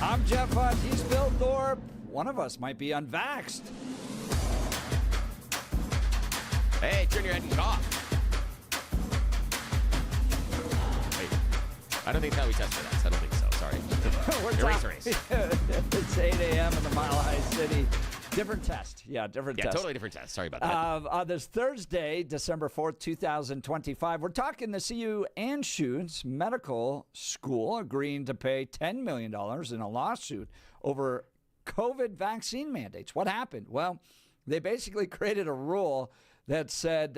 I'm Jeff Hunt. He's Bill Thorpe. One of us might be unvaxxed. Hey, turn your head and cough. Wait, I don't think that's how we test for that. I don't think so. Sorry. We're Erase, erase. It's 8 a.m. in the Mile High City. Different test. Yeah, different test. Yeah, totally different test. Sorry about that. On this Thursday, December 4th, 2025, we're talking the CU Anschutz Medical School agreeing to pay $10 million in a lawsuit over COVID vaccine mandates. What happened? Well, they basically created a rule that said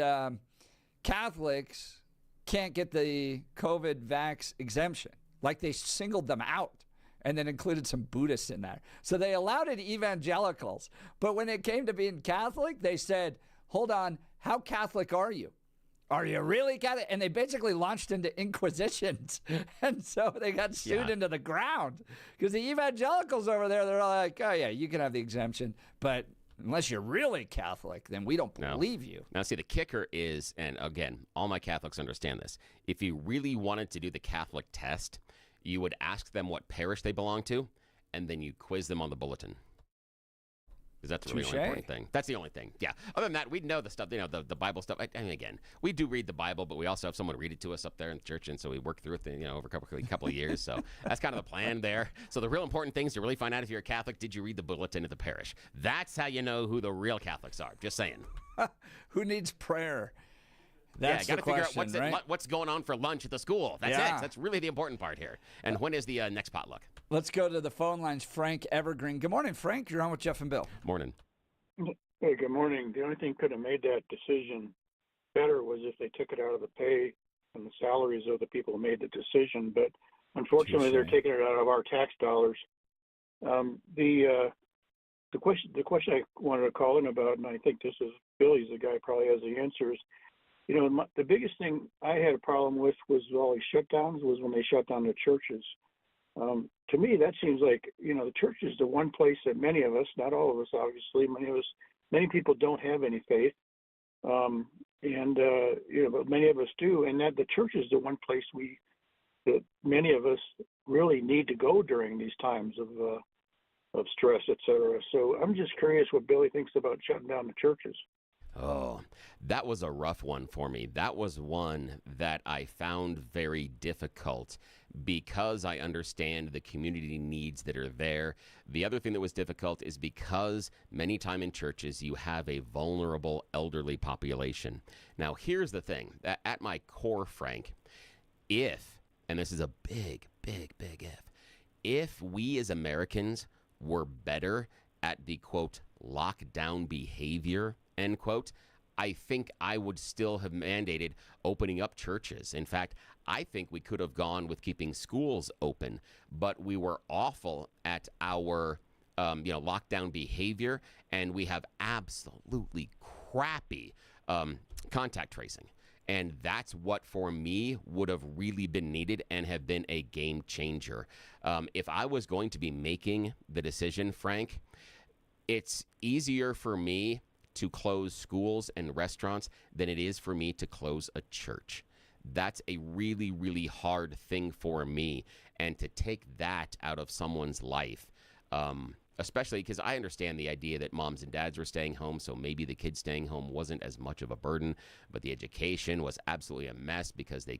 Catholics can't get the COVID vax exemption. Like they singled them out and then included some Buddhists in there. So they allowed it evangelicals. But when it came to being Catholic, they said, hold on, how Catholic are you? Are you really Catholic? And they basically launched into inquisitions. And so they got sued into the ground. Because the evangelicals over there, they're like, oh, yeah, you can have the exemption. But unless you're really Catholic, then we don't believe you. Now, see, the kicker is, and again, all my Catholics understand this, if you really wanted to do the Catholic test, you would ask them what parish they belong to, and then you quiz them on the bulletin. Because that's the really only important thing. That's the only thing. Yeah. Other than that, we know the stuff, the Bible stuff. I mean, again, we do read the Bible, but we also have someone read it to us up there in the church, and so we work through it, over a couple of years. So that's kind of the plan there. So the real important thing is to really find out if you're a Catholic, did you read the bulletin at the parish? That's how you know who the real Catholics are. Just saying. Who needs prayer? That's got to figure out right? what's going on for lunch at the school. That's it. That's really the important part here. And when is the next potluck? Let's go to the phone lines. Frank Evergreen. Good morning, Frank. You're on with Jeff and Bill. Morning. Hey, good morning. The only thing could have made that decision better was if they took it out of the pay and the salaries of the people who made the decision. But unfortunately, they're taking it out of our tax dollars. The question I wanted to call in about, and I think this is Billy's the guy who probably has the answers. The biggest thing I had a problem with was all these shutdowns was when they shut down the churches. To me, that seems like, the church is the one place that many of us, not all of us, obviously, many people don't have any faith. But many of us do. And that the church is the one place that many of us really need to go during these times of stress, et cetera. So I'm just curious what Billy thinks about shutting down the churches. Oh, that was a rough one for me. That was one that I found very difficult because I understand the community needs that are there. The other thing that was difficult is because many times in churches you have a vulnerable elderly population. Now, here's the thing. At my core, Frank, and this is a big, big, big if we as Americans were better at the, quote, lockdown behavior, end quote, I think I would still have mandated opening up churches. In fact, I think we could have gone with keeping schools open, but we were awful at our lockdown behavior, and we have absolutely crappy contact tracing. And that's what, for me, would have really been needed and have been a game changer. If I was going to be making the decision, Frank, it's easier for me to close schools and restaurants than it is for me to close a church. That's a really, really hard thing for me. And to take that out of someone's life, especially because I understand the idea that moms and dads were staying home, so maybe the kids staying home wasn't as much of a burden, but the education was absolutely a mess because they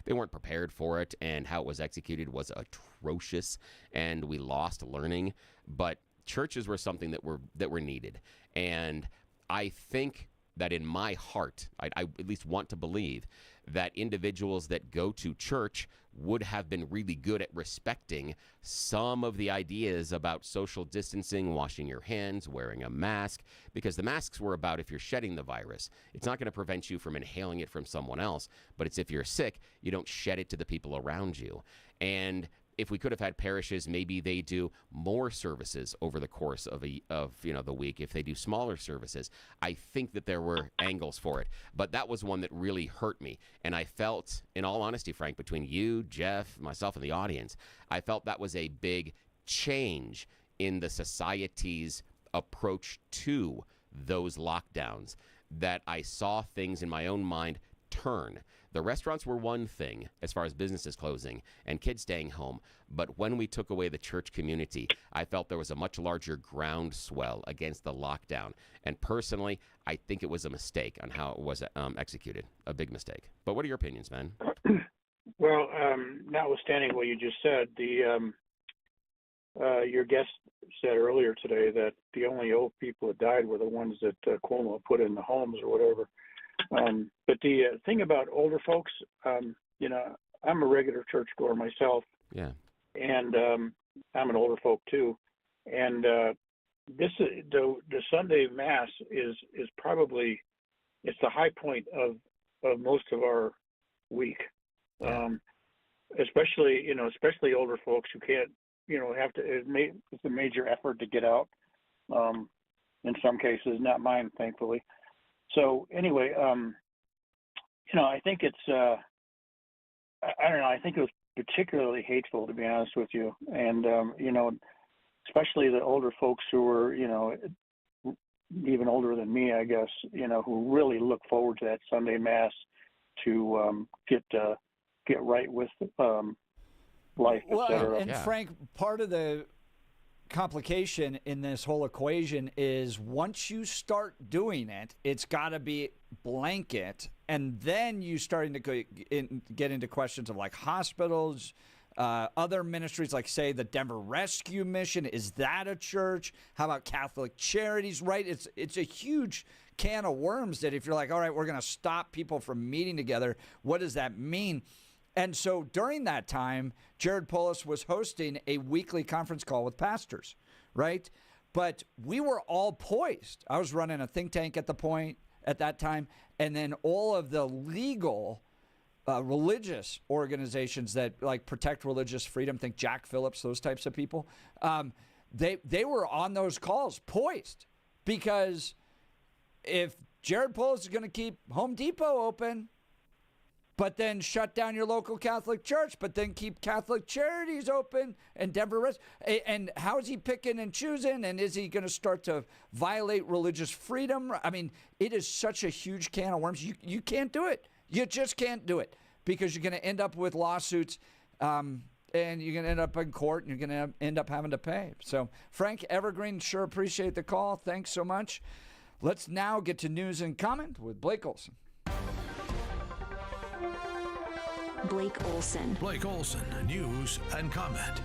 weren't prepared for it, and how it was executed was atrocious, and we lost learning. But churches were something that were needed. And I think that in my heart, I at least want to believe that individuals that go to church would have been really good at respecting some of the ideas about social distancing, washing your hands, wearing a mask, because the masks were about if you're shedding the virus. It's not going to prevent you from inhaling it from someone else, but it's if you're sick, you don't shed it to the people around you. And if we could have had parishes, maybe they do more services over the course of the week. If they do smaller services, I think that there were angles for it. But that was one that really hurt me. And I felt, in all honesty, Frank, between you, Jeff, myself, and the audience, I felt that was a big change in the society's approach to those lockdowns, that I saw things in my own mind turn, The restaurants were one thing as far as businesses closing and kids staying home. But when we took away the church community, I felt there was a much larger groundswell against the lockdown. And personally, I think it was a mistake on how it was executed, a big mistake. But what are your opinions, man? Well, notwithstanding what you just said, your guest said earlier today that the only old people that died were the ones that Cuomo put in the homes or whatever. But the thing about older folks, you know, I'm a regular churchgoer myself. Yeah. And I'm an older folk too. And this the Sunday Mass is probably, it's the high point of most of our week. Especially older folks who can't, you know, it's a major effort to get out. In some cases, not mine, thankfully. So anyway, you know, I think it's, I don't know, I think it was particularly hateful, to be honest with you. And, you know, especially the older folks who were, you know, even older than me, I guess, you know, who really look forward to that Sunday Mass to get right with life, et cetera. And Frank, part of the complication in this whole equation is once you start doing it, it's got to be blanket, and then you starting to get into questions of like hospitals, other ministries, like say the Denver Rescue Mission. Is that a church? How about Catholic Charities? Right? It's a huge can of worms that if you're like, all right, we're going to stop people from meeting together, what does that mean? And so during that time, Jared Polis was hosting a weekly conference call with pastors, right? But we were all poised. I was running a think tank at that time, and then all of the legal religious organizations that like protect religious freedom, think Jack Phillips, those types of people, they were on those calls poised, because if Jared Polis is going to keep Home Depot open, but then shut down your local Catholic church, but then keep Catholic Charities open and Denver and how is he picking and choosing? And is he going to start to violate religious freedom? I mean, it is such a huge can of worms. You can't do it. You just can't do it, because you're going to end up with lawsuits, and you're going to end up in court, and you're going to end up having to pay. So, Frank Evergreen, sure appreciate the call. Thanks so much. Let's now get to news and comment with Blake Olson. Blake Olson. Blake Olson, news and comment.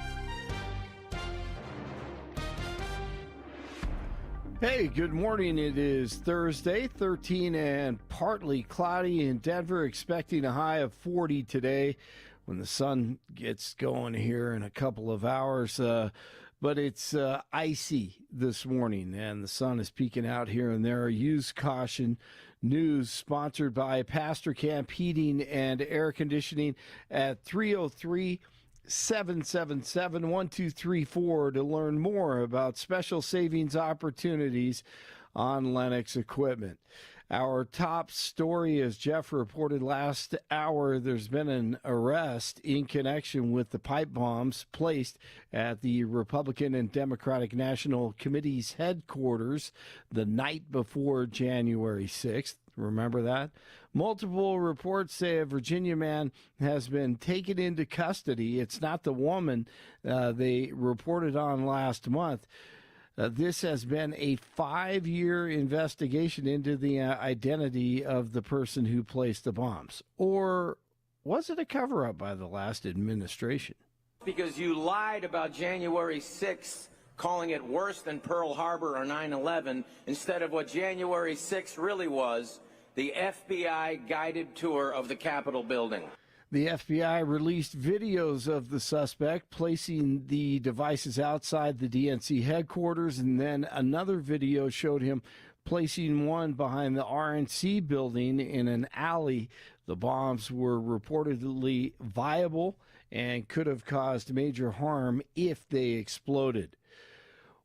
Hey, good morning. It is Thursday, 13 and partly cloudy in Denver, expecting a high of 40 today when the sun gets going here in a couple of hours. But it's icy this morning, and the sun is peeking out here and there. Use caution. News sponsored by Pastor Camp Heating and Air Conditioning at 303-777-1234 to learn more about special savings opportunities on Lennox equipment. Our top story, as Jeff reported last hour, there's been an arrest in connection with the pipe bombs placed at the Republican and Democratic National Committee's headquarters the night before January 6th. Remember that? Multiple reports say a Virginia man has been taken into custody. It's not the woman they reported on last month. This has been a 5-year investigation into the identity of the person who placed the bombs. Or was it a cover-up by the last administration? Because you lied about January 6th, calling it worse than Pearl Harbor or 9/11, instead of what January 6th really was, the FBI guided tour of the Capitol building. The FBI released videos of the suspect placing the devices outside the DNC headquarters, and then another video showed him placing one behind the RNC building in an alley. The bombs were reportedly viable and could have caused major harm if they exploded.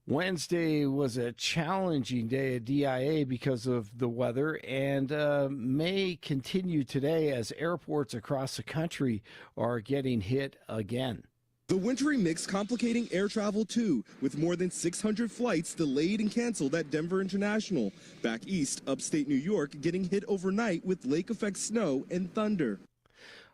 Wednesday was a challenging day at DIA because of the weather, and may continue today as airports across the country are getting hit again. The wintry mix complicating air travel too, with more than 600 flights delayed and canceled at Denver International. Back east, upstate New York getting hit overnight with lake effect snow and thunder.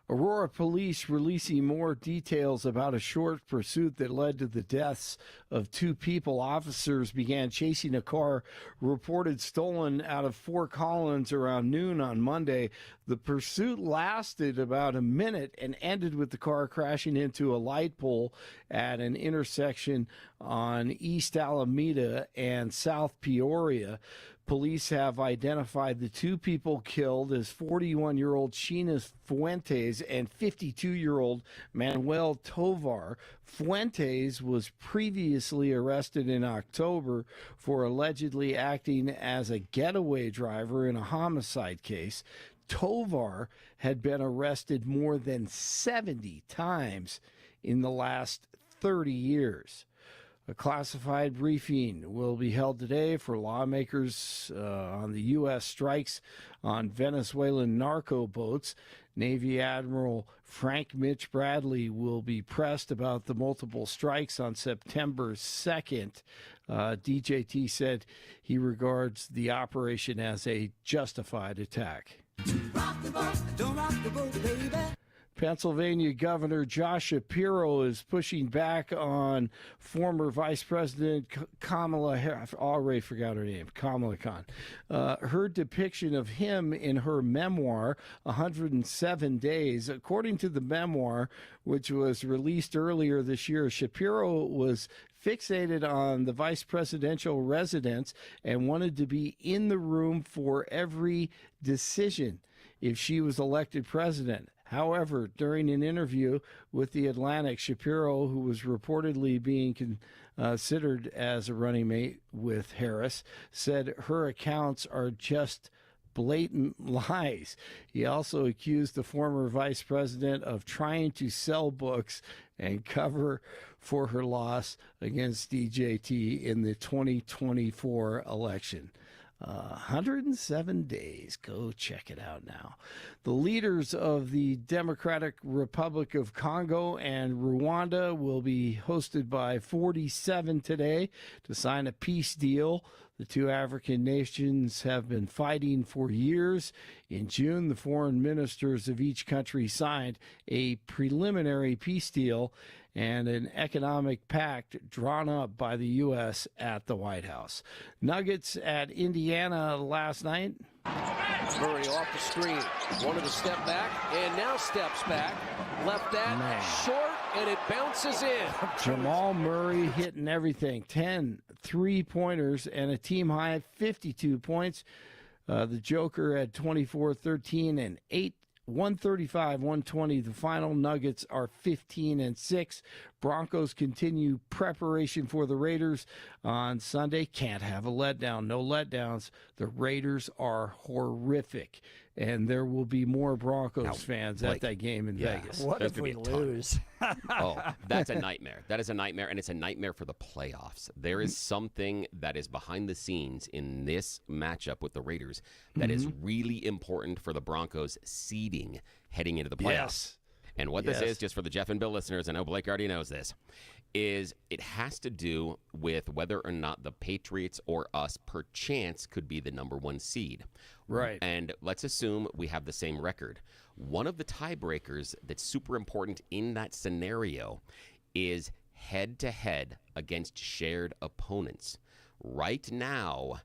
Aurora police releasing more details about a short pursuit that led to the deaths of 2 people. Officers began chasing a car reported stolen out of Fort Collins around noon on Monday. The pursuit lasted about a minute and ended with the car crashing into a light pole at an intersection on East Alameda and South Peoria. Police have identified the 2 people killed as 41-year-old Sheena Fuentes and 52-year-old Manuel Tovar. Fuentes was previously arrested in October for allegedly acting as a getaway driver in a homicide case. Tovar had been arrested more than 70 times in the last 30 years. A classified briefing will be held today for lawmakers on the U.S. strikes on Venezuelan narco boats. Navy Admiral Frank Mitch Bradley will be pressed about the multiple strikes on September 2nd. DJT said he regards the operation as a justified attack. Rock the boat, don't rock the boat, baby. Pennsylvania Governor Josh Shapiro is pushing back on former Vice President Kamala Harris. I already forgot her name, Kamala Khan. Her depiction of him in her memoir, 107 Days. According to the memoir, which was released earlier this year, Shapiro was fixated on the vice presidential residence and wanted to be in the room for every decision if she was elected president. However, during an interview with The Atlantic, Shapiro, who was reportedly being considered as a running mate with Harris, said her accounts are just blatant lies. He also accused the former vice president of trying to sell books and cover for her loss against DJT in the 2024 election. 107 days. Go check it out now. The leaders of the Democratic Republic of Congo and Rwanda will be hosted by 47 today to sign a peace deal. The 2 African nations have been fighting for years. In June, the foreign ministers of each country signed a preliminary peace deal and an economic pact drawn up by the U.S. at the White House. Nuggets at Indiana last night. Murray off the screen. Wanted to step back and now steps back. Left that short and it bounces in. Jamal Murray hitting everything. 10 3-pointers and a team high 52 points. The Joker had 24, 13, and 8. 135-120. The final. Nuggets are 15-6. Broncos continue preparation for the Raiders on Sunday. Can't have a letdown. No letdowns. The Raiders are horrific. And there will be more Broncos fans at that game in Vegas. What if we lose? Oh, that's a nightmare. That is a nightmare, and it's a nightmare for the playoffs. There is something that is behind the scenes in this matchup with the Raiders that is really important for the Broncos' seeding heading into the playoffs. Yes. And what this is, just for the Jeff and Bill listeners, I know Blake already knows this, is it has to do with whether or not the Patriots or us, per chance, could be the number 1 seed. Right. And let's assume we have the same record. One of the tiebreakers that's super important in that scenario is head-to-head against shared opponents. Right now,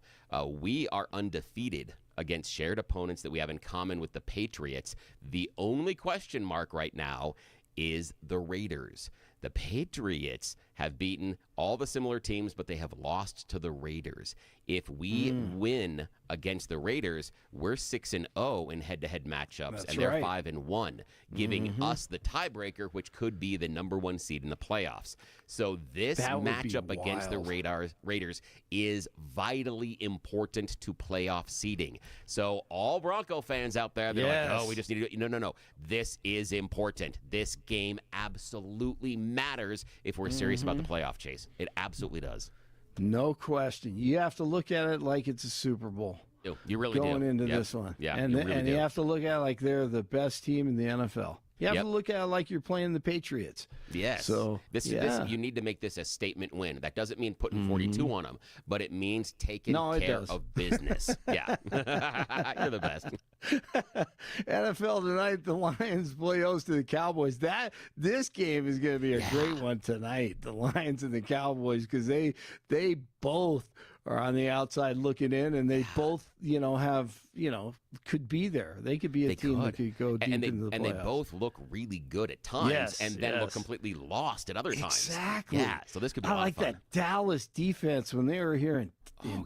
we are undefeated against shared opponents that we have in common with the Patriots. The only question mark right now is the Raiders. The Patriots have beaten all the similar teams, but they have lost to the Raiders. If we win against the Raiders, we're 6-0 in head-to-head matchups, and they're 5-1, giving us the tiebreaker, which could be the number 1 seed in the playoffs. So this matchup against the Raiders is vitally important to playoff seeding. So all Bronco fans out there, they're like, oh, we just need to do it. No. This is important. This game absolutely matters if we're serious about the playoff chase. It absolutely does. No question. You have to look at it like it's a Super Bowl. You really going into this one. Yeah, and you have to look at it like they're the best team in the NFL. You have to look at it like you're playing the Patriots. Yes. So this you need to make this a statement win. That doesn't mean putting 42 on them, but it means taking care of business. Yeah. You're the best. NFL tonight, the Lions play host to the Cowboys. This game is going to be a great one tonight. The Lions and the Cowboys, because they both are on the outside looking in, and they both, have, could be there. They could be a team that could go deep into the playoffs. And they both look really good at times, and then look completely lost at other times. Exactly. Yeah. So this could be a lot of fun. That Dallas defense when they were here in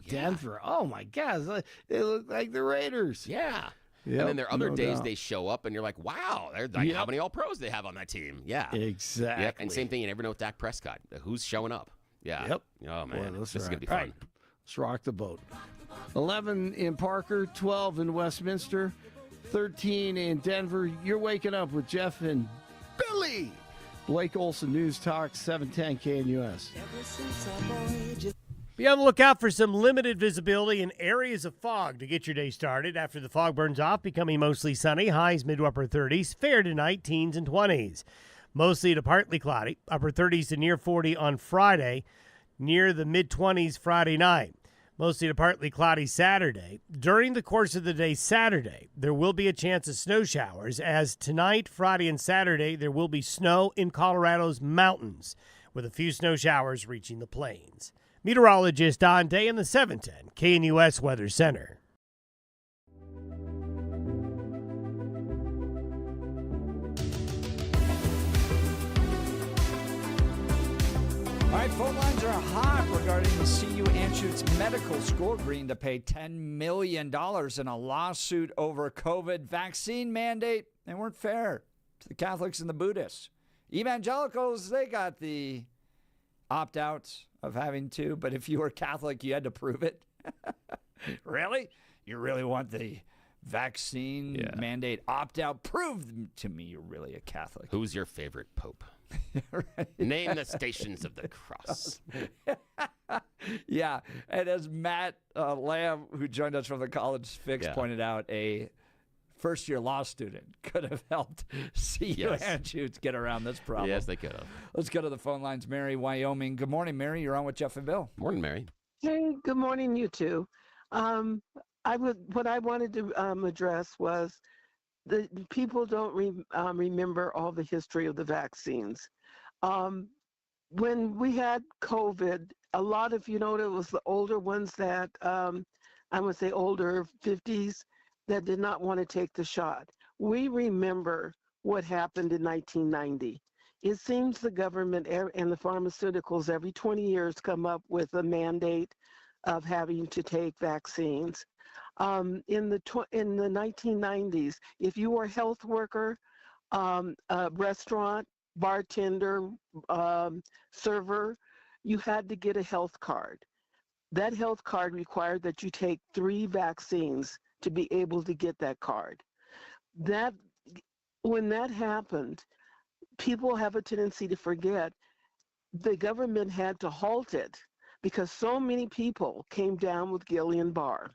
Denver. Oh my gosh, they look like the Raiders. Yeah. Yep, and then there are other days doubt. they show up and you're like, wow, how many All-Pros they have on that team. Yeah. Exactly. Yep. And same thing, you never know with Dak Prescott. Who's showing up? Yeah. Yep. Oh, man. Boy, this is going to be fun. All right. Let's rock the boat. 11 in Parker, 12 in Westminster, 13 in Denver. You're waking up with Jeff and Billy. Blake Olson, News Talk, 710 KNUS. Be on the lookout for some limited visibility and areas of fog to get your day started. After the fog burns off, becoming mostly sunny, highs mid to upper 30s. Fair tonight, teens and 20s. Mostly to partly cloudy, upper 30s to near 40 on Friday, near the mid-20s Friday night. Mostly to partly cloudy Saturday. During the course of the day Saturday, there will be a chance of snow showers, as tonight, Friday, and Saturday, there will be snow in Colorado's mountains, with a few snow showers reaching the plains. Meteorologist Don Day in the 710 KNUS Weather Center. All right, phone lines are hot regarding the CU Anschutz Medical School agreeing to pay $10 million in a lawsuit over COVID vaccine mandate. They weren't fair to the Catholics and the Buddhists. Evangelicals, they got the opt-out of having to, but if you were Catholic, you had to prove it. Really? You really want the vaccine mandate opt-out? Prove to me you're really a Catholic. Who's your favorite pope? Right. Name the Stations of the Cross. Yeah, and as Matt Lamb, who joined us from the College Fix, pointed out, a first-year law student could have helped CU Anschutz get around this problem. Yes, they could have. Let's go to the phone lines. Mary, Wyoming. Good morning, Mary. You're on with Jeff and Bill. Morning, Mary. Hey, good morning, you two. What I wanted to address was the people don't remember all the history of the vaccines. When we had COVID, a lot of, it was the older ones that, I would say older 50s, that did not want to take the shot. We remember what happened in 1990. It seems the government and the pharmaceuticals every 20 years come up with a mandate of having to take vaccines. In the 1990s, if you were a health worker, a restaurant, bartender, server, you had to get a health card. That health card required that you take 3 vaccines to be able to get that card. When that happened, people have a tendency to forget the government had to halt it because so many people came down with Guillain-Barré.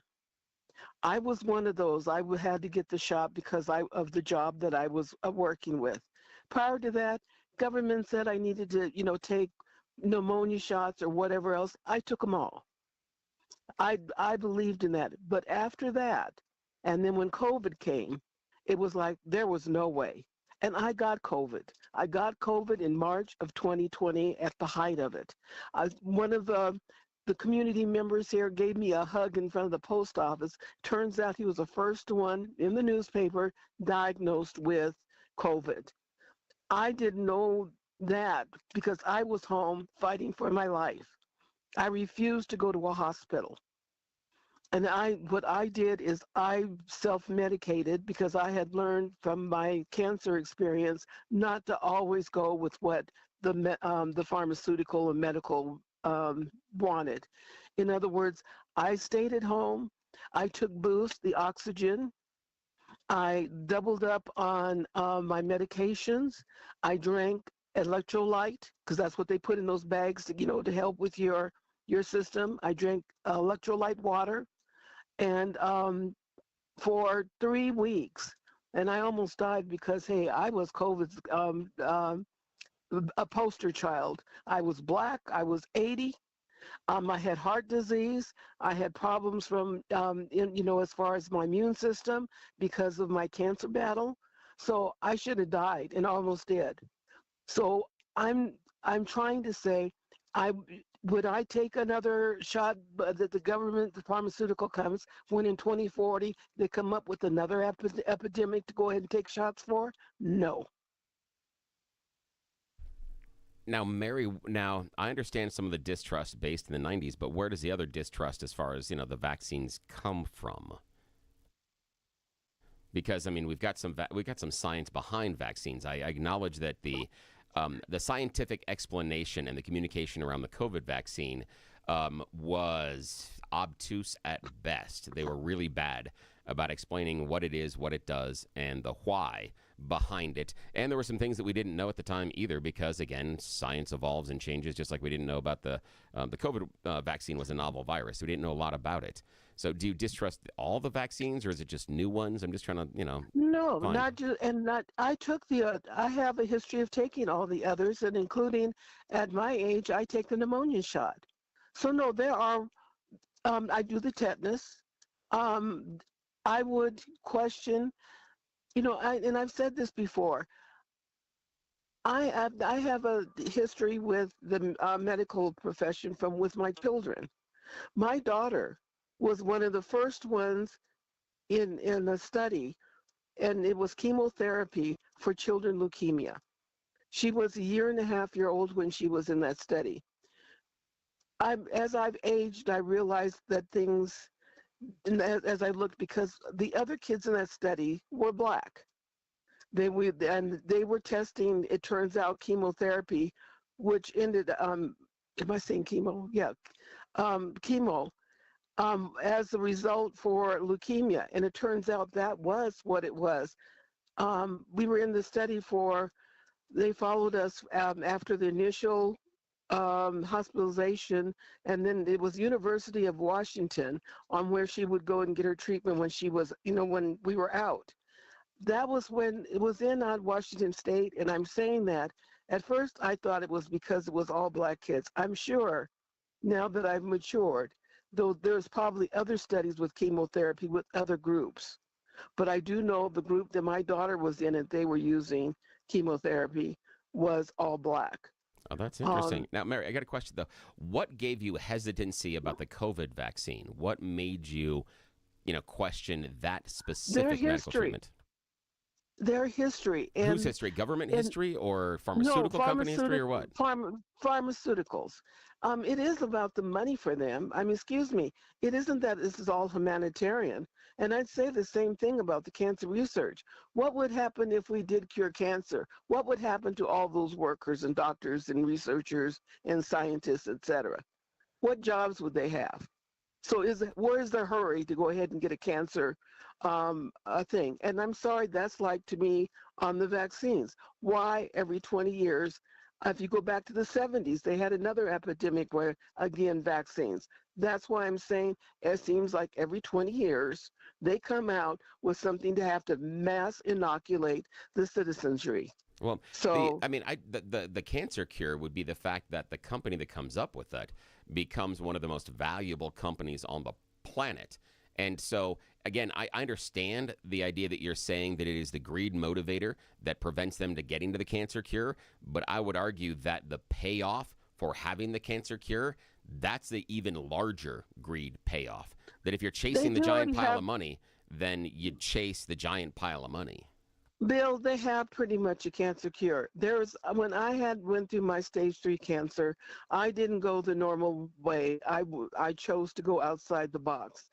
I was one of those. I had to get the shot because of the job that I was working with. Prior to that, government said I needed to, take pneumonia shots or whatever else. I took them all. I believed in that. But after that, and then when COVID came, it was like there was no way. And I got COVID. I got COVID in March of 2020 at the height of it. One of the community members here gave me a hug in front of the post office. Turns out he was the first one in the newspaper diagnosed with COVID. I didn't know that because I was home fighting for my life. I refused to go to a hospital. And what I did is I self-medicated because I had learned from my cancer experience not to always go with what the pharmaceutical and medical wanted. In other words, I stayed at home. I took Boost, the oxygen. I doubled up on my medications. I drank electrolyte because that's what they put in those bags to help with your system. I drank electrolyte water. And for 3 weeks, and I almost died because, hey, I was COVID's a poster child. I was black. I was 80. I had heart disease. I had problems from, as far as my immune system because of my cancer battle. So I should have died and almost did. So I'm trying to say, would I take another shot that the government, the pharmaceutical comes, when in 2040 they come up with another epidemic to go ahead and take shots for? No. Now, Mary, I understand some of the distrust based in the 90s, but where does the other distrust as far as, the vaccines come from? Because, I mean, we've got some science behind vaccines. I acknowledge that the scientific explanation and the communication around the COVID vaccine was obtuse at best. They were really bad about explaining what it is, what it does, and the why behind it. And there were some things that we didn't know at the time either, because again, science evolves and changes, just like we didn't know about the COVID vaccine was a novel virus. We didn't know a lot about it. So do you distrust all the vaccines, or is it just new ones? I'm just trying to, No, not just, and not, I have a history of taking all the others, and including at my age, I take the pneumonia shot. So no, there are, I do the tetanus. I would question, and I've said this before, I have a history with the medical profession with my children. My daughter was one of the first ones in a study, and it was chemotherapy for children leukemia. She was 1.5 years old when she was in that study. As I've aged, I realized that things, and as I looked, because the other kids in that study were black. They were testing, it turns out, chemotherapy, which ended, am I saying chemo? Yeah, chemo, as a result for leukemia. And it turns out that was what it was. We were in the study they followed us after the initial hospitalization, and then it was University of Washington on where she would go and get her treatment when she was, when we were out. That was when it was in Washington State, and I'm saying that at first I thought it was because it was all black kids. I'm sure now that I've matured, though there's probably other studies with chemotherapy with other groups, but I do know the group that my daughter was in and they were using chemotherapy was all black. Oh, that's interesting. Now, Mary, I got a question, though. What gave you hesitancy about the COVID vaccine? What made you, question that specific medical treatment? Their history. And, whose history? Government history or pharmaceutical company history or what? Pharmaceuticals. It is about the money for them. I mean, excuse me. It isn't that this is all humanitarian. And I'd say the same thing about the cancer research. What would happen if we did cure cancer? What would happen to all those workers and doctors and researchers and scientists, et cetera? What jobs would they have? So where is the hurry to go ahead and get a cancer thing? And I'm sorry, that's like to me on the vaccines. Why every 20 years? If you go back to the 70s, they had another epidemic where, again, vaccines. That's why I'm saying it seems like every 20 years, they come out with something to have to mass inoculate the citizenry. Well, so the cancer cure would be the fact that the company that comes up with that becomes one of the most valuable companies on the planet. And so, again, I understand the idea that you're saying that it is the greed motivator that prevents them to getting to the cancer cure, but I would argue that the payoff for having the cancer cure, that's the even larger greed payoff. That if you're chasing the giant pile of money, then you chase the giant pile of money. Bill, they have pretty much a cancer cure. When I went through my stage 3 cancer, I didn't go the normal way. I chose to go outside the box.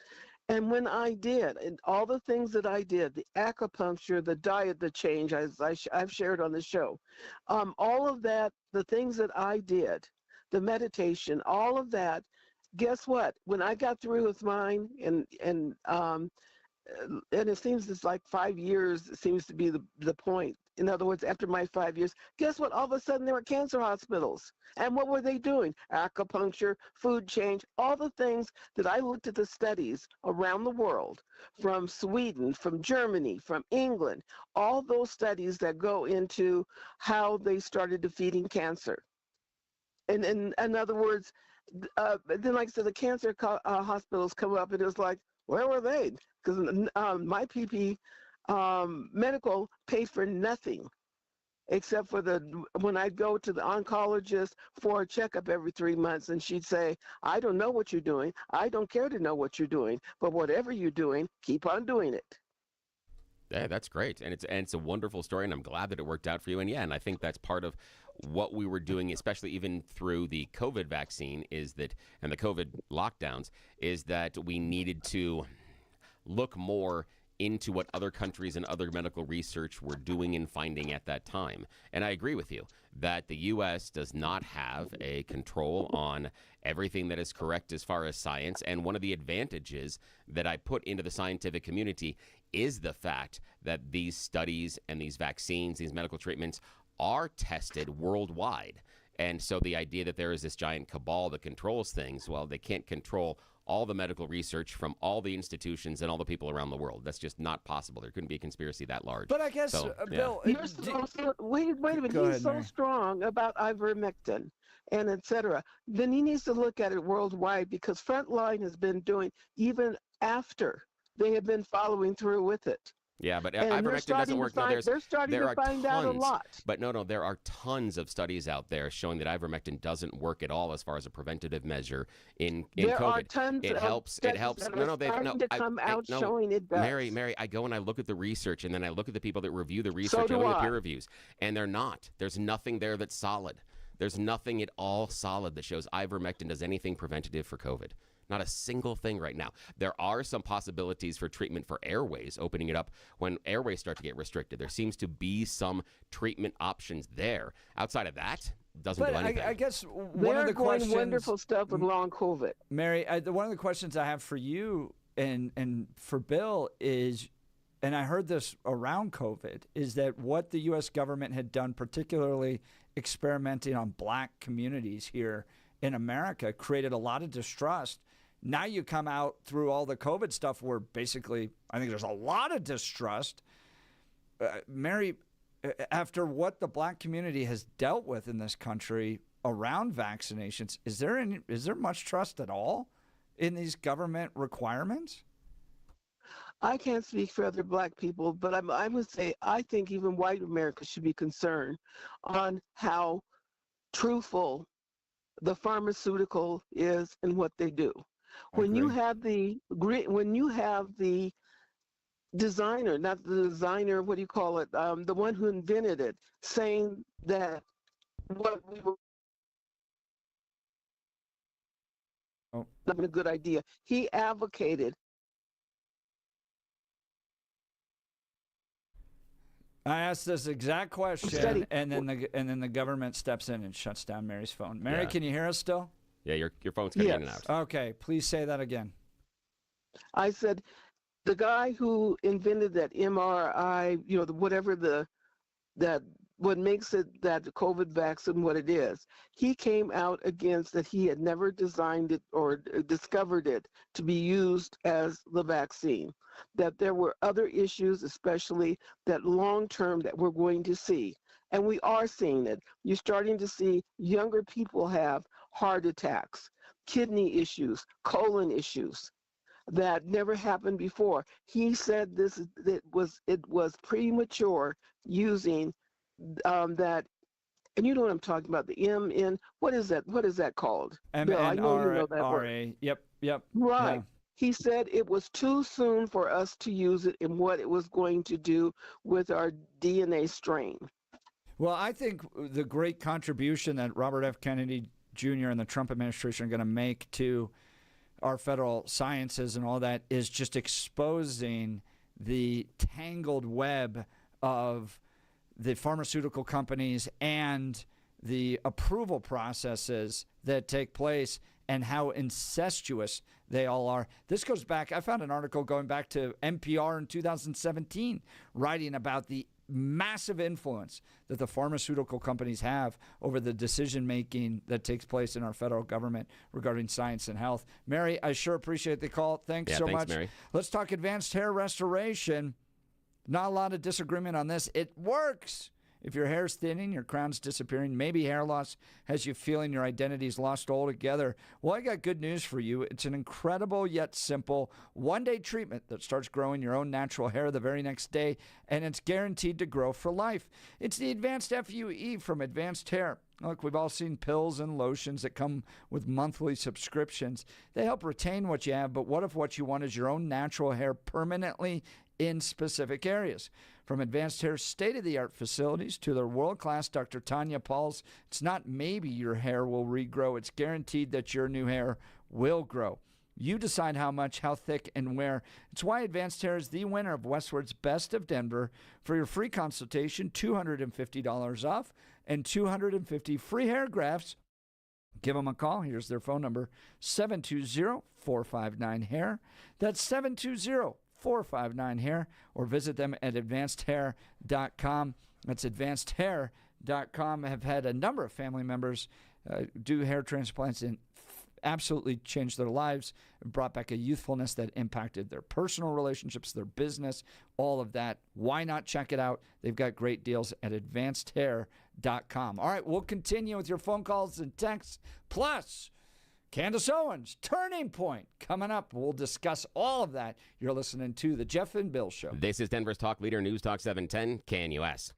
And when I did, and all the things that I did, the acupuncture, the diet, the change, as I've shared on the show, all of that, the things that I did, the meditation, all of that, guess what? When I got through with mine and and it seems it's like 5 years seems to be the point. In other words, after my 5 years, guess what? All of a sudden there were cancer hospitals. And what were they doing? Acupuncture, food change, all the things that I looked at the studies around the world, from Sweden, from Germany, from England, all those studies that go into how they started defeating cancer. And in other words, then like I said, the cancer hospitals come up and it's like, where were they? Because my PP medical paid for nothing except for when I'd go to the oncologist for a checkup every 3 months, and she'd say, I don't know what you're doing. I don't care to know what you're doing, but whatever you're doing, keep on doing it. Yeah, that's great. And it's a wonderful story, and I'm glad that it worked out for you. And yeah, and I think that's part of what we were doing, especially even through the COVID vaccine, and the COVID lockdowns, is that we needed to look more into what other countries and other medical research were doing and finding at that time. And I agree with you that the U.S. does not have a control on everything that is correct as far as science. And one of the advantages that I put into the scientific community is the fact that these studies and these vaccines, these medical treatments, are tested worldwide. And so the idea that there is this giant cabal that controls things, well, they can't control all the medical research from all the institutions and all the people around the world. That's just not possible. There couldn't be a conspiracy that large. But I guess, Bill... Wait a minute. He's so strong about ivermectin and et cetera. Then he needs to look at it worldwide, because Frontline has been doing, even after they have been following through with it. Yeah, but ivermectin doesn't work. They're starting to find out a lot. But no, there are tons of studies out there showing that ivermectin doesn't work at all as far as a preventative measure in COVID. There are tons it of helps. studies It helps. that No, are starting to come out showing it does. Mary, I go and I look at the research, and then I look at the people that review the research, and I look at peer reviews, and they're not. There's nothing there that's solid. There's nothing at all solid that shows ivermectin does anything preventative for COVID. Not a single thing right now. There are some possibilities for treatment for airways, opening it up when airways start to get restricted. There seems to be some treatment options there. Outside of that, doesn't do anything. I guess one of the questions... wonderful stuff with long COVID. Mary, one of the questions I have for you and for Bill is, and I heard this around COVID, is that what the U.S. government had done, particularly experimenting on black communities here in America, created a lot of distrust. Now you come out through all the COVID stuff where basically I think there's a lot of distrust. Mary, after what the black community has dealt with in this country around vaccinations, is there much trust at all in these government requirements? I can't speak for other black people, but I would say I think even white America should be concerned on how truthful the pharmaceutical is and what they do. When you have the designer, not the designer, what do you call it? The one who invented it, saying that what we were not a good idea. He advocated. I asked this exact question, and then the government steps in and shuts down Mary's phone. Mary, can you hear us still? Yeah, your phone's cutting in and out. Okay, please say that again. I said, the guy who invented that MRI, what makes it that the COVID vaccine what it is, he came out against that. He had never designed it or discovered it to be used as the vaccine, that there were other issues, especially that long-term that we're going to see. And we are seeing it. You're starting to see younger people have heart attacks, kidney issues, colon issues that never happened before. He said it was premature using that, and you know what I'm talking about, the MN, what is that called? Bill, I know you know that word. Yep. Right. Yeah. He said it was too soon for us to use it and what it was going to do with our DNA strain. Well, I think the great contribution that Robert F. Kennedy Jr. and the Trump administration are going to make to our federal sciences and all that is just exposing the tangled web of the pharmaceutical companies and the approval processes that take place, and how incestuous they all are. This goes back, I found an article going back to NPR in 2017, writing about the massive influence that the pharmaceutical companies have over the decision-making that takes place in our federal government regarding science and health. Mary, I sure appreciate the call. Thanks so much. Mary. Let's talk advanced hair restoration. Not a lot of disagreement on this. It works. If your hair's thinning, your crown's disappearing, maybe hair loss has you feeling your identity's lost altogether. Well, I got good news for you. It's an incredible yet simple one-day treatment that starts growing your own natural hair the very next day, and it's guaranteed to grow for life. It's the Advanced FUE from Advanced Hair. Look, we've all seen pills and lotions that come with monthly subscriptions. They help retain what you have, but what if what you want is your own natural hair permanently in specific areas? From Advanced Hair's state-of-the-art facilities to their world-class Dr. Tanya Pauls, it's not maybe your hair will regrow. It's guaranteed that your new hair will grow. You decide how much, how thick, and where. It's why Advanced Hair is the winner of Westward's Best of Denver. For your free consultation, $250 off and 250 free hair grafts. Give them a call. Here's their phone number, 720-459-HAIR. That's 720-459-HAIR, or visit them at advancedhair.com. That's advancedhair.com. Have had a number of family members do hair transplants and absolutely changed their lives, brought back a youthfulness that impacted their personal relationships, their business, all of that. Why not check it out? They've got great deals at advancedhair.com. All right, we'll continue with your phone calls and texts. Plus, Candie Owens, Turning Point, coming up. We'll discuss all of that. You're listening to The Jeff and Bill Show. This is Denver's talk leader, News Talk 710, KNUS.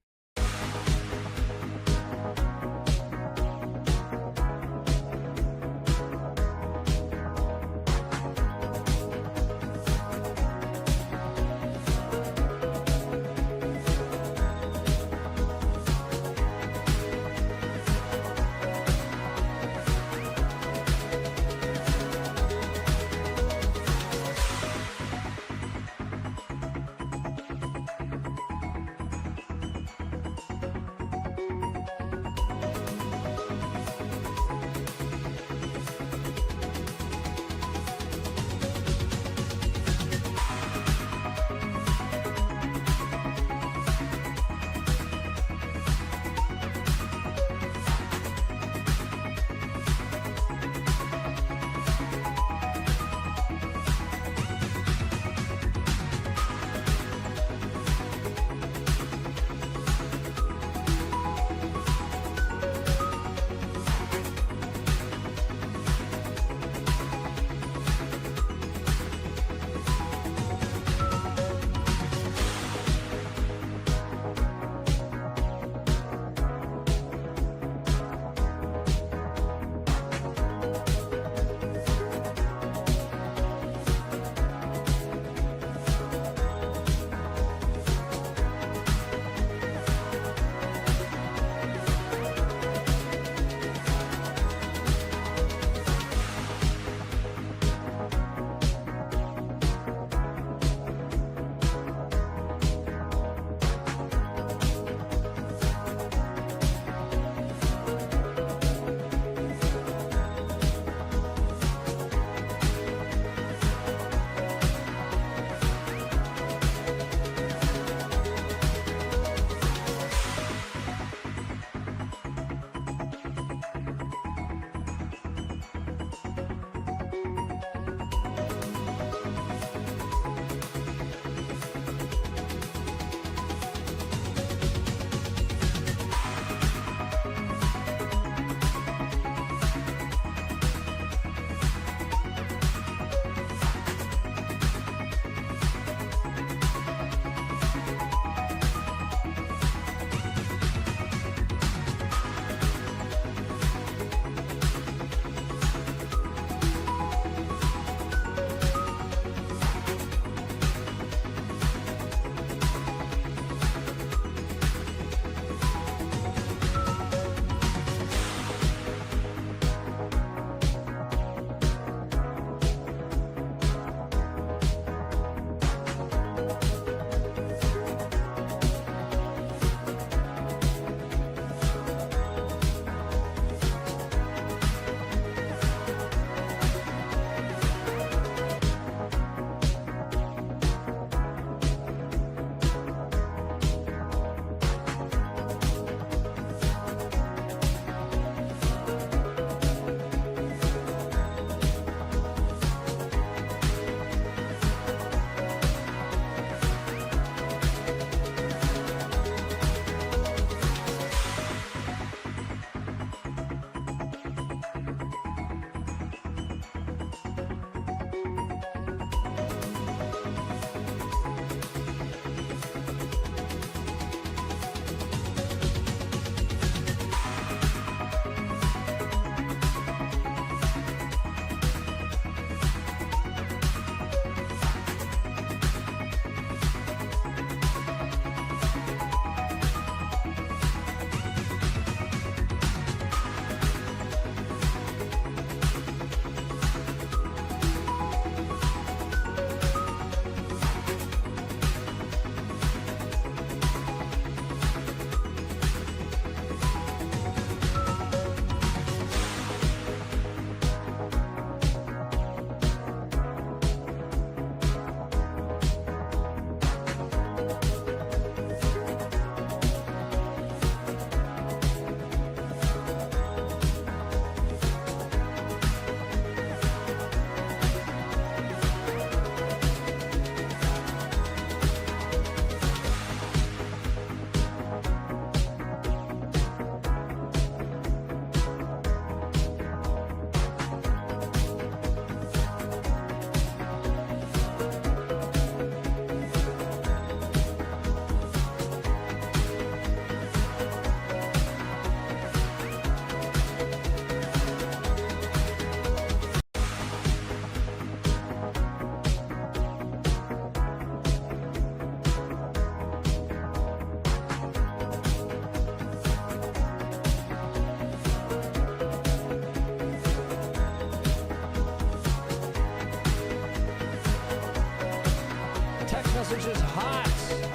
Orange is hot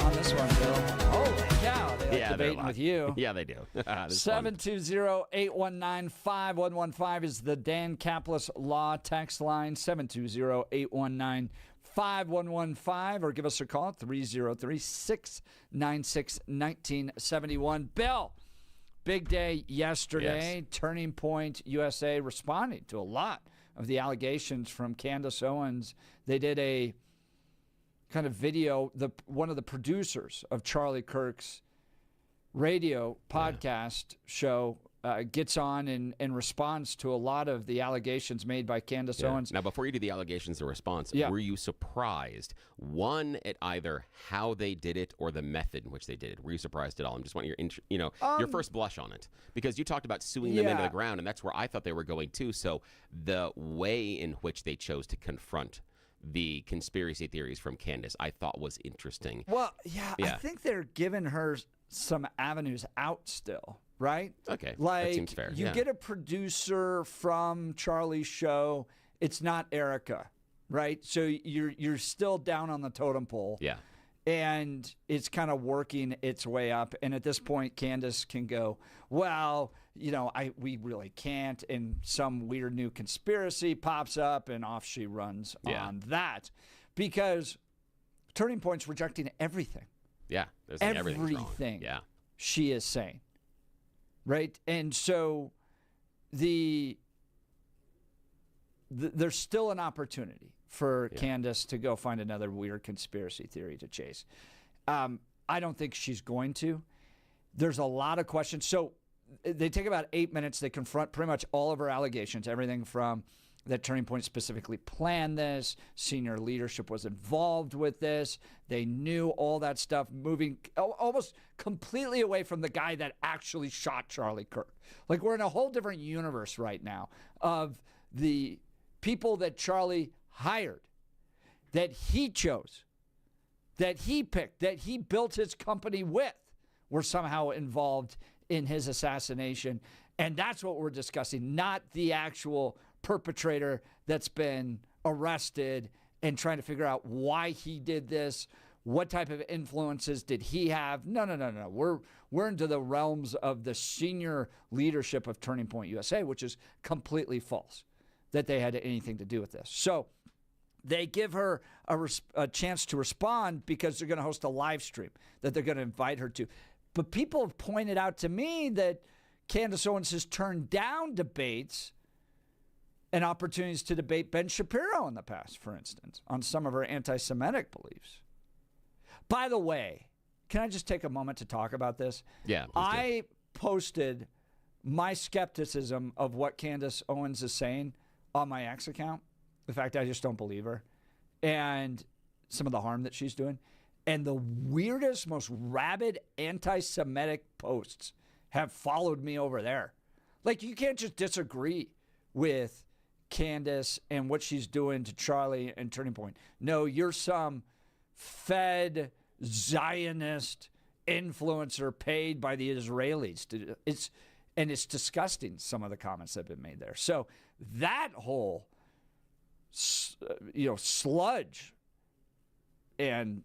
on this one, Bill. Holy cow. They like debating with you. Yeah, they do. 720-819-5115 is the Dan Caplis Law text line. 720-819-5115, or give us a call at 303-696-1971. Bill, big day yesterday. Yes. Turning Point USA responding to a lot of the allegations from Candie Owens. They did a kind of video. One of the producers of Charlie Kirk's radio podcast show gets on and responds to a lot of the allegations made by Candie Owens. Now, before you do the allegations and response, Yeah. were you surprised, one, at either how they did it or the method in which they did it? Were you surprised at all? I'm just wanting your, your first blush on it, because you talked about suing them into the ground, and that's where I thought they were going too. So the way in which they chose to confront the conspiracy theories from Candice, I thought was interesting. Well, I think they're giving her some avenues out still, right? Okay, like, that seems fair. You get a producer from Charlie's show. It's not Erica, right? So you're still down on the totem pole. Yeah. And it's kind of working its way up. And at this point, Candice can go, well, we really can't. And some weird new conspiracy pops up, and off she runs on that. Because Turning Point's rejecting everything. Yeah, there's like everything yeah. she is saying, right? And so there's still an opportunity for Candice to go find another weird conspiracy theory to chase. I don't think she's going to. There's a lot of questions. So they take about 8 minutes. They confront pretty much all of her allegations, everything from that Turning Point specifically planned this, senior leadership was involved with this, they knew all that stuff, moving almost completely away from the guy that actually shot Charlie Kirk. Like, we're in a whole different universe right now of the people that Charlie hired, that he chose, that he picked, that he built his company with, were somehow involved in his assassination. And that's what we're discussing, not the actual perpetrator that's been arrested and trying to figure out why he did this, what type of influences did he have. No. We're into the realms of the senior leadership of Turning Point USA, which is completely false that they had anything to do with this. So they give her a chance to respond because they're going to host a live stream that they're going to invite her to. But people have pointed out to me that Candie Owens has turned down debates and opportunities to debate Ben Shapiro in the past, for instance, on some of her anti-Semitic beliefs. By the way, can I just take a moment to talk about this? Yeah. I posted my skepticism of what Candie Owens is saying on my X account. The fact I just don't believe her, and some of the harm that she's doing. And the weirdest, most rabid anti-Semitic posts have followed me over there. Like, you can't just disagree with Candice and what she's doing to Charlie and Turning Point. No, you're some fed Zionist influencer paid by the Israelis. It's disgusting, some of the comments that have been made there. So that whole sludge and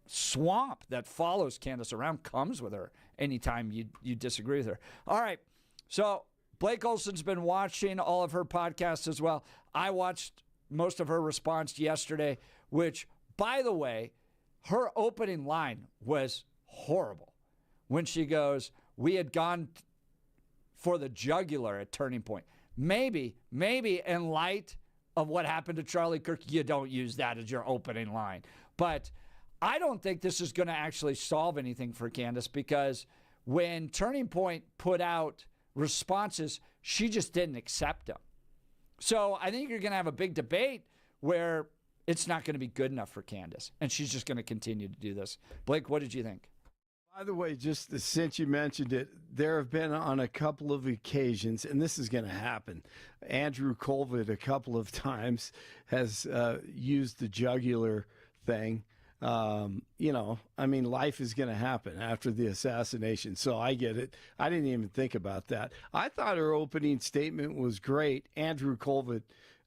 swamp that follows Candice around comes with her anytime you disagree with her. All right, so Blake Olson's been watching all of her podcasts as well. I watched most of her response yesterday, which, by the way, her opening line was horrible when she goes, we had gone for the jugular at Turning Point. Maybe in light of what happened to Charlie Kirk, you don't use that as your opening line. But I don't think this is going to actually solve anything for Candice, because when Turning Point put out responses, she just didn't accept them. So I think you're going to have a big debate where it's not going to be good enough for Candice, and she's just going to continue to do this. Blake, what did you think? By the way, just since you mentioned it, there have been on a couple of occasions, and this is going to happen, Andrew Colvin a couple of times has used the jugular thing. Life is going to happen after the assassination, so I get it. I didn't even think about that. I thought her opening statement was great. Andrew Colvin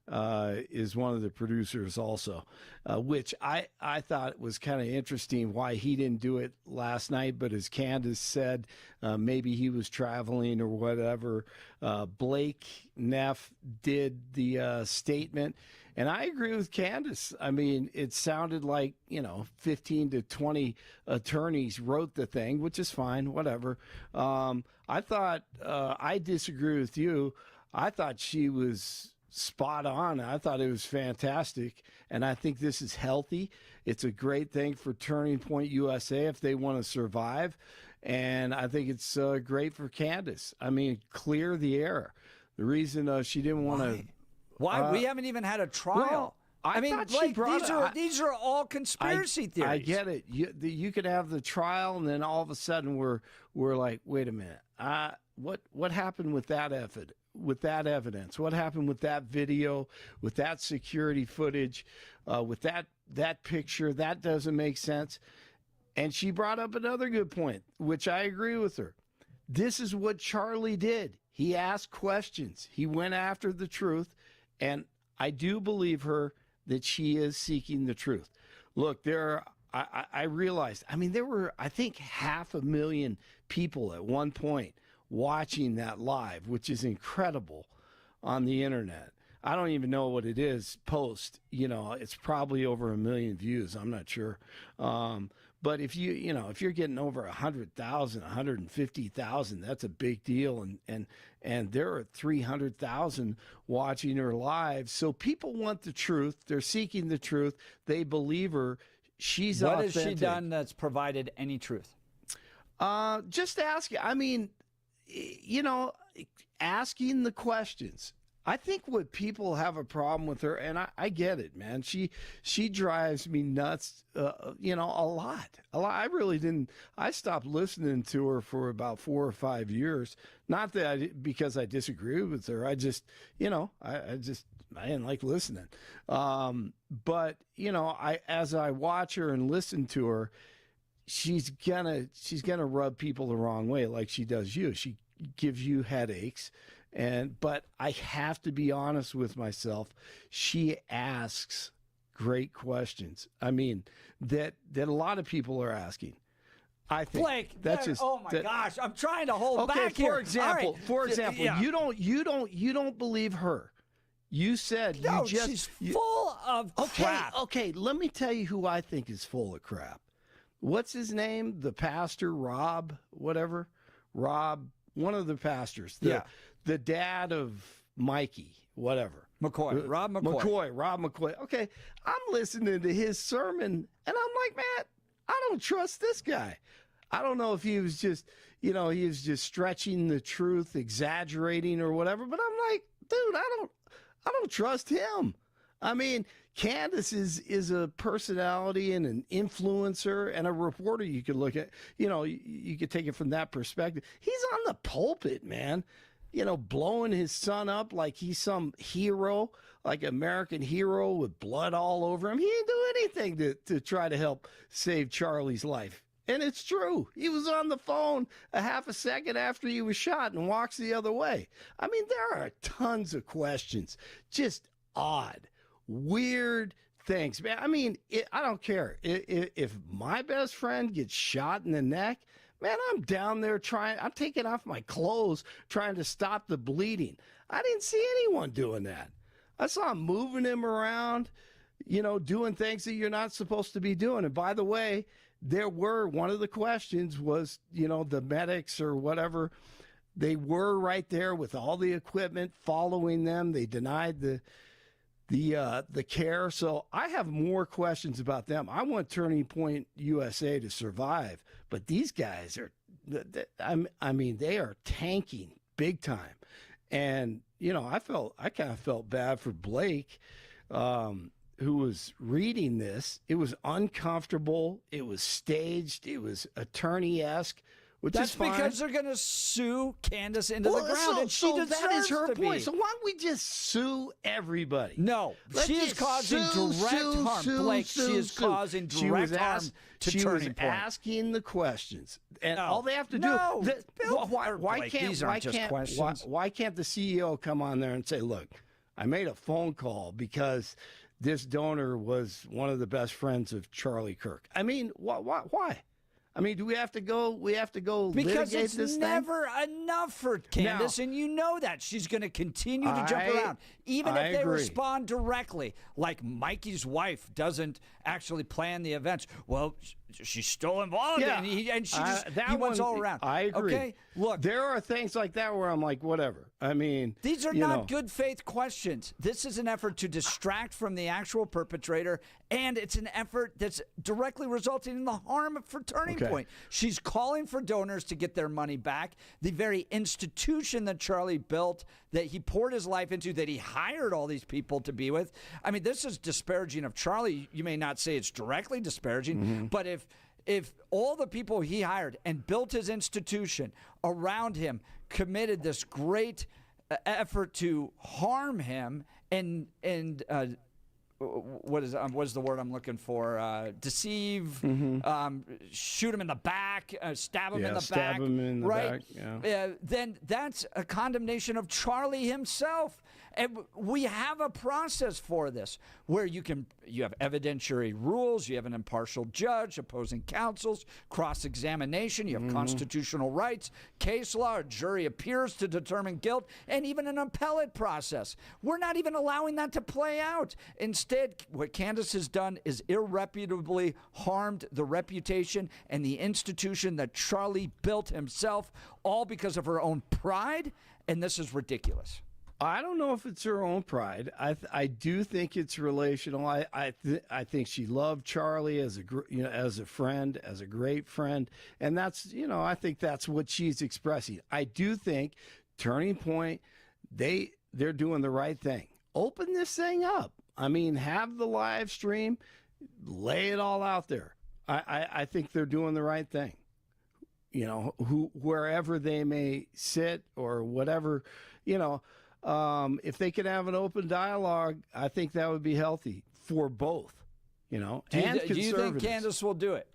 is one of the producers also, which I thought was kind of interesting why he didn't do it last night. But as Candice said, maybe he was traveling or whatever. Blake Neff did the statement. And I agree with Candice. I mean, it sounded like, 15 to 20 attorneys wrote the thing, which is fine, whatever. I thought, I disagree with you. I thought she was spot on. I thought it was fantastic. And I think this is healthy. It's a great thing for Turning Point USA if they want to survive. And I think it's great for Candice. I mean, clear the air. The reason she didn't want to. Why? We haven't even had a trial. Well, I mean, Blake, these are all conspiracy theories. I get it. You could have the trial, and then all of a sudden we're like, wait a minute. What happened with that evidence? What happened with that video? With that security footage? With that picture? That doesn't make sense. And she brought up another good point, which I agree with her. This is what Charlie did. He asked questions. He went after the truth. And I do believe her that she is seeking the truth. Look, I realized, there were, I think, 500,000 people at one point watching that live, which is incredible on the internet. I don't even know what it is post. It's probably over 1 million views. I'm not sure. But if if you're getting over 100,000, 150,000, that's a big deal. And there are 300,000 watching her live. So people want the truth. They're seeking the truth. They believe her. She's authentic. What has she done that's provided any truth? Just asking. Asking the questions. I think what people have a problem with her, and I get it, man. She drives me nuts, a lot. I really didn't. I stopped listening to her for about 4 or 5 years. Not that because I disagree with her. I just, I didn't like listening. But as I watch her and listen to her, she's gonna rub people the wrong way, like she does you. She gives you headaches. But I have to be honest with myself. She asks great questions. That a lot of people are asking. I think Blake, that's just. Oh my gosh, I'm trying to hold back here. For example, yeah. you don't believe her. You said she's full of crap. Okay, let me tell you who I think is full of crap. What's his name? The pastor, Rob, whatever. Rob, one of the pastors. The dad of Mikey, whatever. McCoy, Rob McCoy. Okay, I'm listening to his sermon, and I'm like, man, I don't trust this guy. I don't know if he was just, he was just stretching the truth, exaggerating or whatever, but I'm like, dude, I don't trust him. Candice is a personality and an influencer and a reporter. You could look at, you could take it from that perspective. He's on the pulpit, man. Blowing his son up like he's some hero, like American hero with blood all over him. He didn't do anything to try to help save Charlie's life. And it's true. He was on the phone a half a second after he was shot and walks the other way. There are tons of questions, just odd, weird things, man. I don't care. If my best friend gets shot in the neck, man, I'm down there I'm taking off my clothes, trying to stop the bleeding. I didn't see anyone doing that. I saw him moving him around, doing things that you're not supposed to be doing. And by the way, one of the questions was, the medics or whatever, they were right there with all the equipment following them. They denied the care. So I have more questions about them. I want Turning Point USA to survive, but these guys are, they are tanking big time. And, I kind of felt bad for Blake, who was reading this. It was uncomfortable. It was staged. It was attorney-esque. That's because they're going to sue Candice into the ground, and she deserves that is her to point. be. So why don't we just sue everybody? No, she is causing direct harm. Blake, she is causing direct harm to Turning Point. She was asking the questions, and all they have to do. Why can't the CEO come on there and say, "Look, I made a phone call because this donor was one of the best friends of Charlie Kirk. I mean, why? I mean, do we have to go? Because litigate it's this never enough for Candice, and you know that she's going to continue to jump around, even if they agree. respond directly. Like Mikey's wife doesn't actually plan the events. Well, she's still involved, and he wants all around. I agree. Okay, look, there are things like that where I'm like, whatever. I mean, these are not good faith questions. This is an effort to distract from the actual perpetrator, and it's an effort that's directly resulting in the harm for Turning Point. She's calling for donors to get their money back. The very institution that Charlie built, that he poured his life into, that he hired all these people to be with. I mean, this is disparaging of Charlie. You may not say it's directly disparaging, but if all the people he hired and built his institution around him committed this great effort to harm him and what is the word I'm looking for? Deceive, shoot him in the back, stab him in the back, right? Then that's a condemnation of Charlie himself. And we have a process for this where you have evidentiary rules, you have an impartial judge, opposing counsels, cross-examination, you have constitutional rights, case law, a jury appears to determine guilt, and even an appellate process. We're not even allowing that to play out. Instead, what Candice has done is irreparably harmed the reputation and the institution that Charlie built himself, all because of her own pride, and this is ridiculous. I don't know if it's her own pride. I do think it's relational. I think she loved Charlie as a friend, as a great friend, and that's I think that's what she's expressing. I do think Turning Point, they're doing the right thing. Open this thing up. I mean, have the live stream, lay it all out there. I think they're doing the right thing. Wherever they may sit or whatever, if they could have an open dialogue, I think that would be healthy for both, and conservatives. Do you think Candice will do it?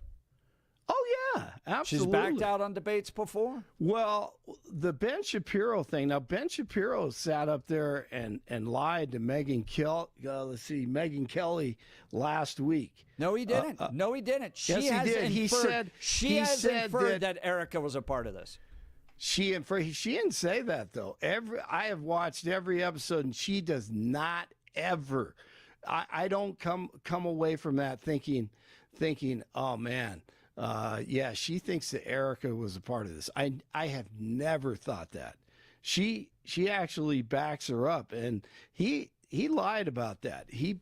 Oh, yeah, absolutely. She's backed out on debates before? Well, the Ben Shapiro thing. Now, Ben Shapiro sat up there and lied to Megyn Kelly last week. No, he didn't. No, he didn't. Yes, he did. She has inferred that Erica was a part of this. She didn't say that, though. I have watched every episode, and she does not ever. I don't come away from that thinking, oh man, she thinks that Erica was a part of this. I have never thought that. She actually backs her up, and he lied about that. He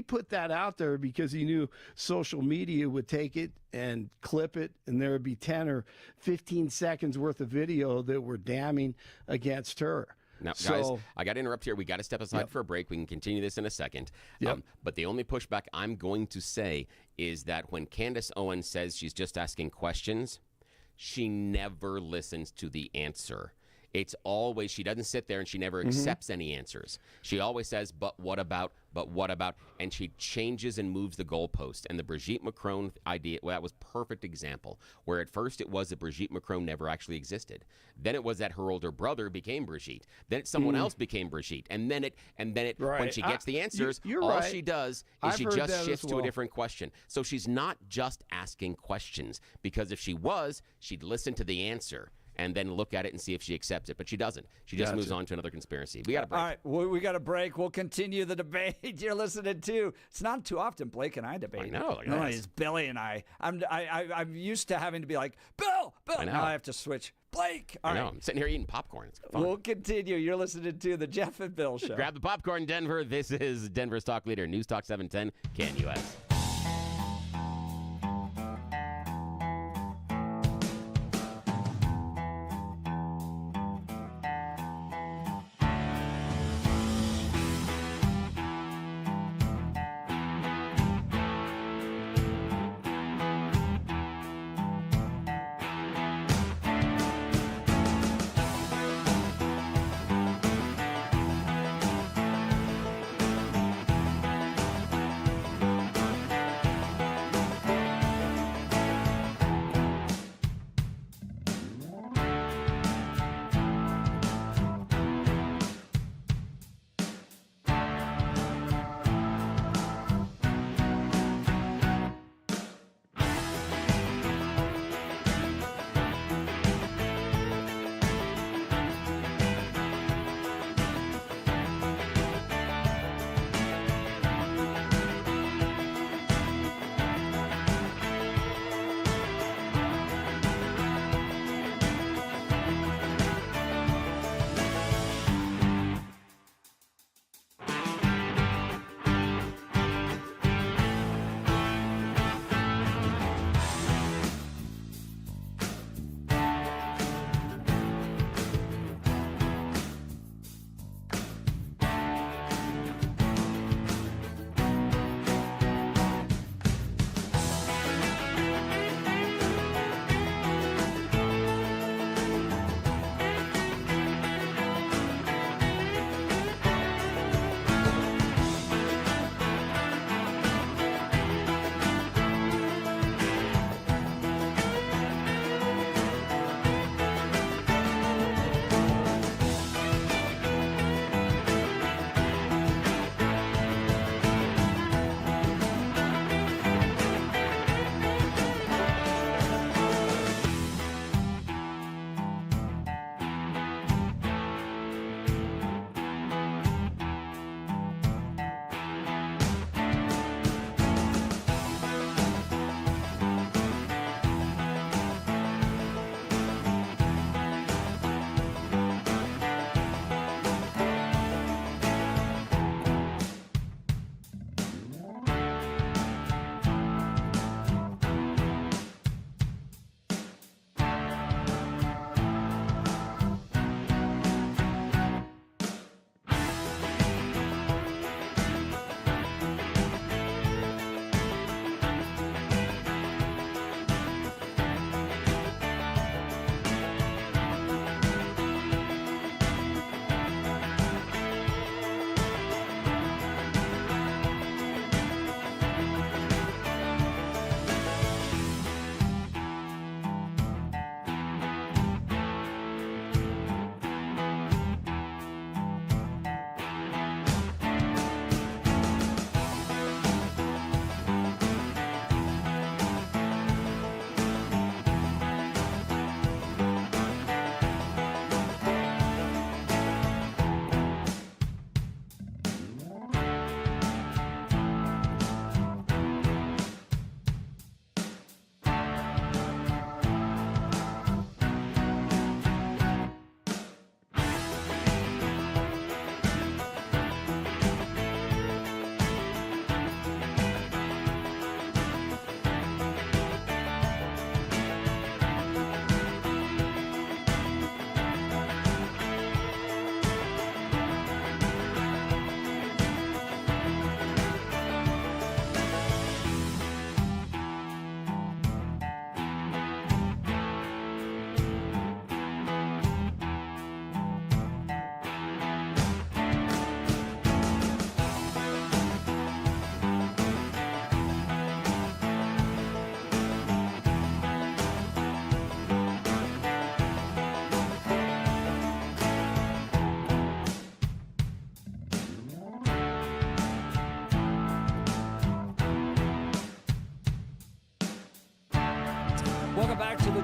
put that out there because he knew social media would take it and clip it, and there would be 10 or 15 seconds worth of video that were damning against her. Now, guys, I got to interrupt here. We got to step aside for a break. We can continue this in a second. But the only pushback I'm going to say is that when Candie Owens says she's just asking questions, she never listens to the answer. It's always, she doesn't sit there and she never accepts any answers. She always says, but what about, and she changes and moves the goalpost. And the Brigitte Macron idea, that was perfect example, where at first it was that Brigitte Macron never actually existed. Then it was that her older brother became Brigitte. Then someone else became Brigitte. And then it, when she gets the answers, all she does is she just shifts to a different question. So she's not just asking questions, because if she was, she'd listen to the answer and then look at it and see if she accepts it. But she doesn't. She just moves on to another conspiracy. We got a break. All right, we got a break. We'll continue the debate. You're listening to. It's not too often Blake and I debate. I know. No, it's Billy and I. I'm used to having to be like, Bill. I know. Now I have to switch. Blake. All right. I'm sitting here eating popcorn. It's fun. We'll continue. You're listening to the Jeff and Bill Show. Grab the popcorn, Denver. This is Denver's Talk Leader, News Talk 710, CanUS.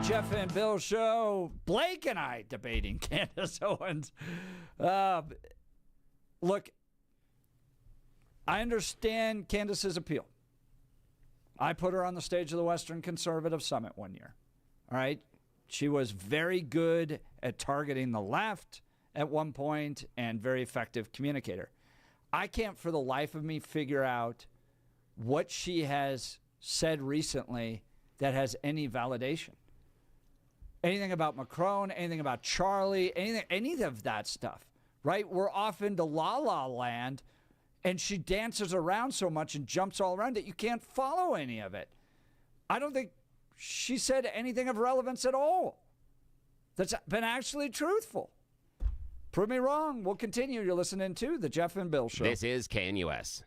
Jeff and Bill show. Blake and I debating Candice Owens. Look, I understand Candice's appeal. I put her on the stage of the Western Conservative Summit one year. All right? She was very good at targeting the left at one point and very effective communicator. I can't for the life of me figure out what she has said recently that has any validation. Anything about Macron, anything about Charlie, any of that stuff, right? We're off into la-la land, and she dances around so much and jumps all around that you can't follow any of it. I don't think she said anything of relevance at all that's been actually truthful. Prove me wrong. We'll continue. You're listening to The Jeff and Bill Show. This is KNUS.